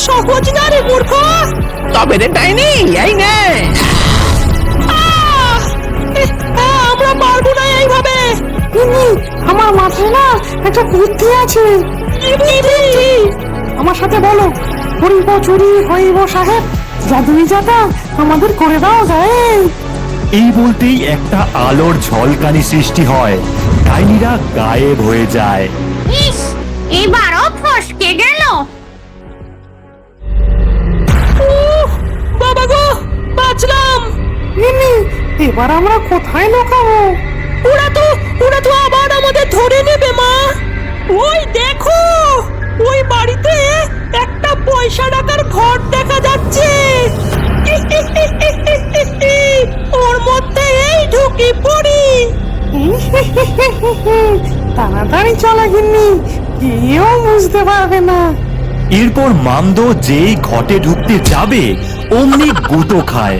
সহজ না রে মূর্খ। তবে রে ডাইনি, এই নে। আমরা পারবো না এইভাবে। আমার মাথায় না একটা বুদ্ধি আছে। আমার সাথে বলো, হরিব চুরি হইব সাহেব, জাদুই জাতা আমাদের করে দাও যায়। এই বলতেই একটা আলোর ঝলকানি সৃষ্টি হয়, ডাইনিরা গায়েব হয়ে যায়। ইস, এবারও ফসকে গেল। বাবা গো, বাঁচলাম। এবার আমরা কোথায় লুকাবো? ওরা তো আবার আমাদের ধরে নেবে মা। ওই দেখো, ওই বাড়িতে একটা পয়সা রাখার ঘর দেখা যাচ্ছে। ওর মধ্যে এই ঢুকে পড়ি। তাড়াতাড়ি চলা গিন্নি, কেউ বুঝতে পারবে না। এরপর মামদো যেই ঘটে ঢুকতে যাবে অমনি গুঁতো খায়।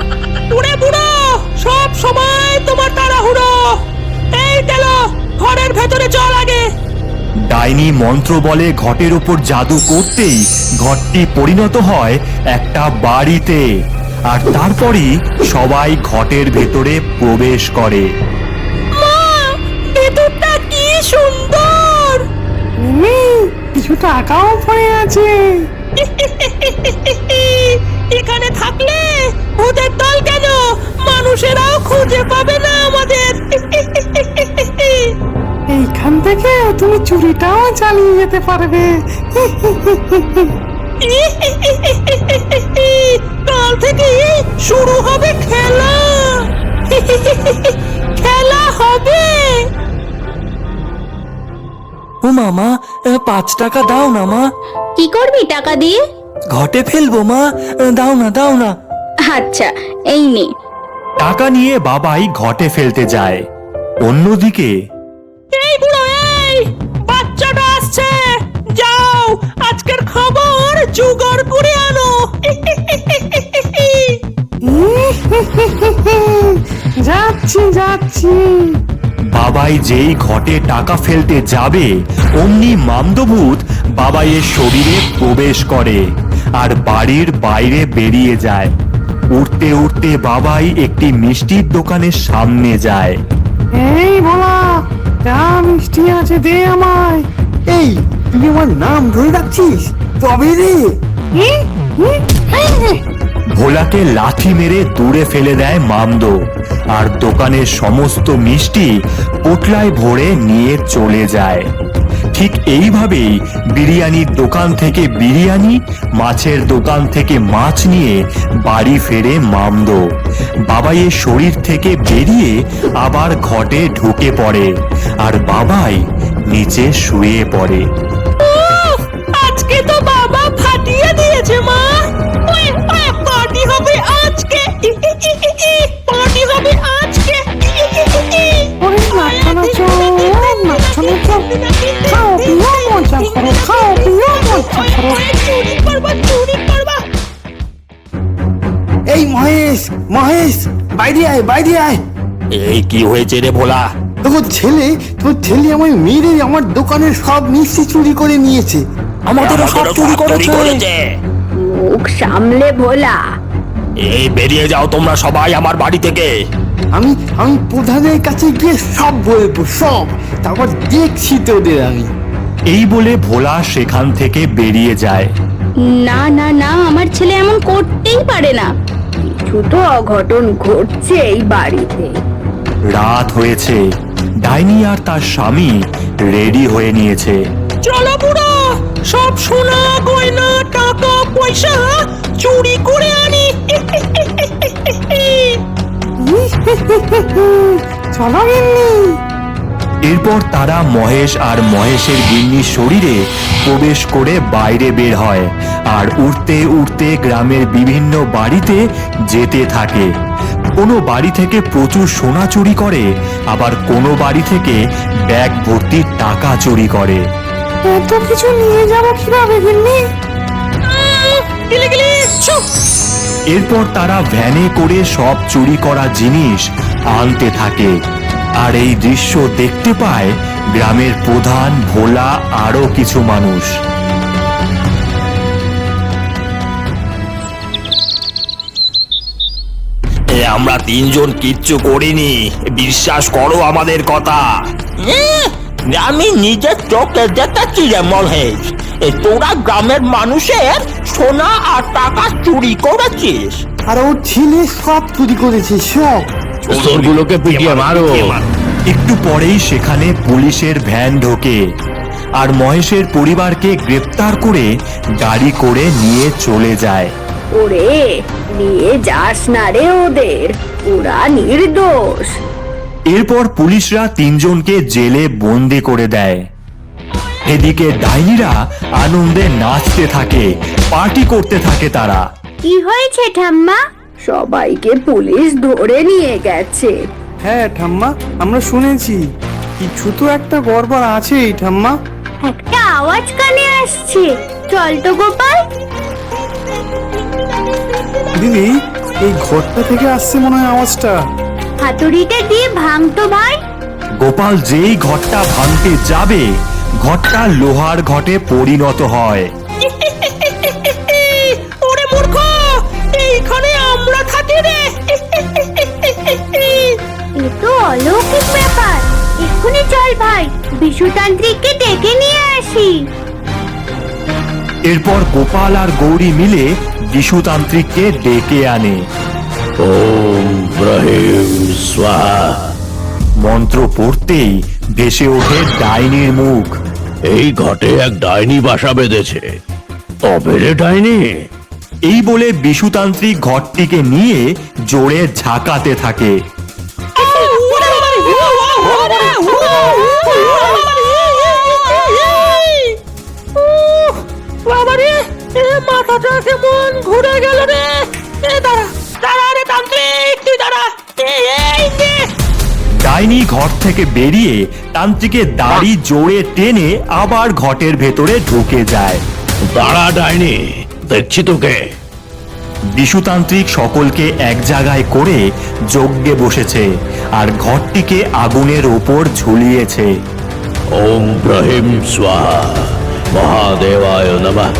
উড়ে বুড়ো, সব সময় তোমার তাড়াহুড়ো। এই তেলো, ঘরের ভেতরে চল আগে। ডাইনি মন্ত্র বলে ঘটের উপর জাদু করতেই ঘরটি পরিণত হয় একটা বাড়িতে, আর তারপরই সবাই ঘটের ভেতরে প্রবেশ করে। মা, ভেতরটা কি সুন্দর। কিছু টাকাও পড়ে আছে। এখানে থাকলে ভূতের দল কেন, মানুষেরাও খুঁজে পাবে না আমাদের। এইখান থেকে তুমি চুরিটাও চালিয়ে যেতে পারবে। কাল থেকে শুরু হবে খেলা। খেলা হবে। ও মামা, 5 টাকা দাও না মা। কি করবি টাকা দিয়ে? ঘটে ফেলবো মা, দাও না দাও না। আচ্ছা, এই নে। টাকা নিয়ে বাবাই ঘটে ফেলতে যায়। অন্যদিকে এই বুড়ো, এই বাচ্চাটা আসছে, যাও আজকের খবর জোগাড় করে আনো। যাচ্ছি যাচ্ছি। বাবাই যেই ঘটে টাকা ফেলতে যাবে অমনি মামদভূত বাবাইয়ের শরীরে প্রবেশ করে আর বাড়ির বাইরে বেরিয়ে যায়। উঠতে উঠতে বাবাই একটি মিষ্টির দোকানের সামনে যায়। এই ভোলা, যা মিষ্টি আছে দে আমায়। এই, তুই আমার নাম ধরে রাখছিস? তবে রে। ভোলাকে লাথি মেরে দূরে ফেলে দেয় মামদো, আর দোকানের সমস্ত মিষ্টি পোটলায় ভরে নিয়ে চলে যায়। ঠিক এইভাবেই বিরিয়ানির দোকান থেকে বিরিয়ানি, মাছের দোকান থেকে মাছ নিয়ে বাড়ি ফেরে মামদো। বাবাইয়ের শরীর থেকে বেরিয়ে আবার ঘটে ঢুকে পড়ে, আর বাবাই নিচে শুয়ে পড়ে। আজকে তো বাবা ফাটিয়ে দিয়েছে মা। পার্টি হবে আজকে, পার্টি হবে আজকে। ওরে নাচো নাচো, নাচো নাচো, খাও পিও মজা করো, খাও পিও মজা করো। চুরি করবা, চুরি করবা। এই মহেশ, মহেশ, বাইরে আয়, বাইরে আয়। এই কি হয়েছে রে ভোলা? তোর ছেলে আমায় মেরে আমার দোকানের সব মিষ্টি চুরি করে নিয়েছে। আমাদেরও সব চুরি করেছে। মুখ সামলে ভোলা। এই বেরিয়ে যাও তোমরা সবাই আমার বাড়ি থেকে। আমি প্রধানের কাছে গিয়ে সব বলবো, সব। তারপর দেখছি তোদের আমি। এই বলে ভোলা সেখান থেকে বেরিয়ে যায়। না না না, আমার ছেলে এমন করতেই পারে না। কিছু তো অঘটন ঘটছে এই বাড়িতে। রাত হয়েছে, ডাইনি আর তার স্বামী রেডি হয়ে নিয়েছে। চলো বুড়ো, সব সোনা গয়না টাকা পয়সা চুরি করে আনি। চলো গিন্নি। এরপর তারা মহেশ আর মহেশের গিন্নির শরীরে প্রবেশ করে বাইরে বের হয়, আর উঠতে উঠতে গ্রামের বিভিন্ন বাড়িতে যেতে থাকে। কোনো বাড়ি থেকে প্রচুর সোনা চুরি করে, আবার কোনো বাড়ি থেকে ব্যাগ ভর্তি টাকা চুরি করে। এত কিছু নিয়ে যাবো কিভাবে গিন্নি? গিলি গিলি, চুপ। এরপর তারা ভ্যানে করে সব চুরি করা জিনিস আনতে থাকে, আর এই দৃশ্য দেখতে পায় গ্রামের প্রধান, ভোলা, আরো কিছু মানুষ। আমরা তিনজন কিচ্ছু করিনি, বিশ্বাস করো আমাদের কথা। আমি নিজের চোখে দেখেছি রে মহেশ, তোরা গ্রামের মানুষের সোনা আর টাকা চুরি করেছিস। আর ওর ছেলে সব চুরি করেছে সব। চোরগুলোকে পিটিয়ে মারো। একটু পরেই সেখানে পুলিশের ভ্যান ঢোকে আর মহেশের পরিবারকে গ্রেপ্তার করে গাড়ি করে নিয়ে চলে যায়। ওরে নিয়ে যাস না রে ওদের, ওরা নির্দোষ। এরপর পুলিশরা তিনজনকে জেলে বন্দি করে দেয়। এদিকে ডাইনিরা আনন্দে নাচতে থাকে, পার্টি করতে থাকে তারা। কি হয়েছে ঠাম্মা? সবাইকে পুলিশ ধরে নিয়ে গেছে। হ্যাঁ ঠাম্মা, আমরা শুনেছি। কিছু তো একটা গড়বড় আছেই ঠাম্মা। একটা আওয়াজ কানে আসছে, চল তো গোপাল। দিদি, এই ঘরটা থেকে আসছে মনে হয় আওয়াজটা। হাতুড়িটা দিয়ে ভাঙতো ভাই। গোপাল যেই ঘরটা ভাঙতে যাবে, ঘরটা লোহার ঘটে পরিণত হয়। ওরে মূর্খ, এইখানে আমরা থাকি রে। এ তো অলৌকিক ব্যাপার। এক্ষুনি চল ভাই, বিশুতান্ত্রিককে ডেকে নিয়ে আসি। এরপর গোপাল আর গৌরী মিলে বিশুতান্ত্রিককে ডেকে আনে। ওম ব্রহিম স্বাহা। মন্ত্র পড়তেই ভেসে ওঠে ডাইনির মুখ। এই ঘটে এক ডাইনি বাসা বেঁধেছে। তবে রে ডাইনি, এই বলে বিশুতান্ত্রিক ঘরটিকে নিয়ে জোরে ঝাঁকাতে থাকে। বাবারে, মাথাটা কেমন ঘুরে গেল রে। দাঁড়া দাঁড়া রে তান্ত্রিক, তুই দাঁড়া। এই নে। ডাইনি ঘর থেকে বেরিয়ে তান্ত্রিকের দাড়ি জোরে টেনে আবার ঘটের ভেতরে ঢুকে যায়। দাঁড়া ডাইনি, দেখছি তোকে। বিশুতান্ত্রিক সকলকে এক জায়গায় করে যজ্ঞে বসেছে আর ঘরটিকে আগুনের ওপর ঝুলিয়েছে। ওম ব্রহিম স্বাহা, মহাদেবায় নমঃ।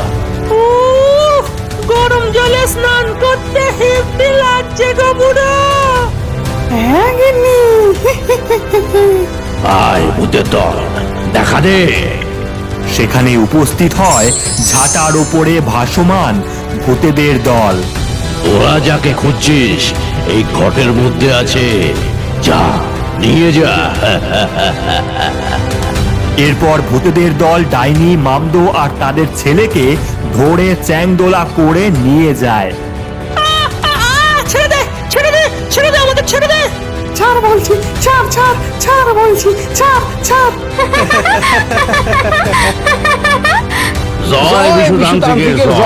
উফ, গরম জলে স্নান করতে হেব্বি লাগছে গো বুড়ো। হ্যাঁ গিন্নি। আয় ভূতের দল, দেখা দে। সেখানে উপস্থিত হয় ঝাঁটার ওপরে ভাসমান ভূতেদের দল। ওরা যাকে খুঁজছিস এই ঘটের মধ্যে আছে, যা নিয়ে যা। এরপর ভূতেদের দল ডাইনি, মামদো আর তাদের ছেলেকে ধরে চ্যাংদোলা করে নিয়ে যায়। ছেড়ে দে, ছেড়ে দে, ছেড়ে দে, আমাদের ছেড়ে দে। ছাড় বলছি, ছাড় ছাড় ছাড় বলছি, ছাড় ছাড়। জয় বিশুতান্ত্রিকের জয়।